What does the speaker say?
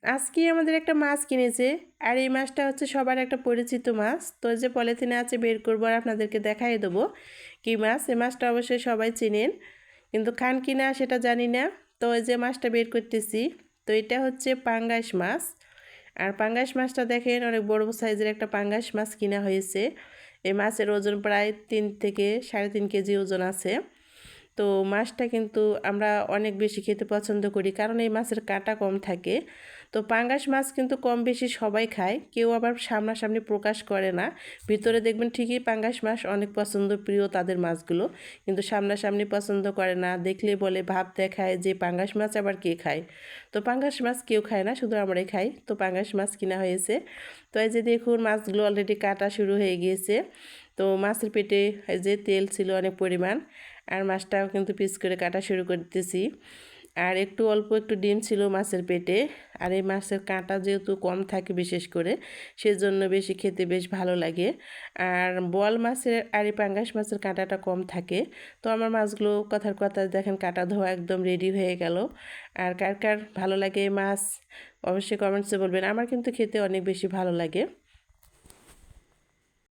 আজকে আমাদের একটা মাছ কিনেছে, আর এই মাছটা হচ্ছে সবার একটা পরিচিত মাছ। তো এই যে পলিথিনে আছে, বের করবো আর আপনাদেরকে দেখাই দেবো কী মাছ। এই মাছটা অবশ্যই সবাই চিনেন, কিন্তু খান কি না সেটা জানি না। তো এই যে মাছটা বের করতেছি, তো এটা হচ্ছে পাঙ্গাস মাছ। আর পাঙ্গাস মাছটা দেখেন, অনেক বড় সাইজের একটা পাঙ্গাস মাছ কিনা হয়েছে। এই মাছের ওজন প্রায় 3 থেকে 3.5 কেজি ওজন আছে। তো মাছটা কিন্তু আমরা অনেক বেশি খেতে পছন্দ করি, কারণ এই মাছের কাঁটা কম থাকে। তো পাঙ্গাস মাছ কিন্তু কম বেশি সবাই খায়, কেউ আবার সামনাসামনি প্রকাশ করে না। ভিতরে দেখবেন ঠিকই পাঙ্গাস মাছ অনেক পছন্দ, প্রিয় তাদের মাছগুলো, কিন্তু সামনাসামনি পছন্দ করে না। দেখলে বলে, ভাব দেখায় যে পাঙ্গাস মাছ আবার কে খায়। তো পাঙ্গাস মাছ কেউ খায় না, শুধু আমরাই খাই। তো পাঙ্গাস মাছ কিনা হয়েছে। তো এই যে দেখুন, মাছগুলো অলরেডি কাটা শুরু হয়ে গিয়েছে। তো মাছের পেটে এই যে তেল ছিল অনেক পরিমাণ, আর মাছটাও কিন্তু পিস করে কাটা শুরু করতেছি। আর একটু অল্প একটু ডিম ছিল মাছের পেটে। আর এই মাছের কাঁটা যেহেতু কম থাকে বিশেষ করে, সেজন্য বেশি খেতে বেশ ভালো লাগে। আর বোয়াল মাছের আর এই পাঙ্গাস মাছের কাঁটাটা কম থাকে। তো আমার মাছগুলো কথার কথা দেখেন, কাটা ধোয়া একদম রেডি হয়ে গেল। আর কার কার ভালো লাগে এই মাছ অবশ্যই কমেন্টসে বলবেন। আমার কিন্তু খেতে অনেক বেশি ভালো লাগে।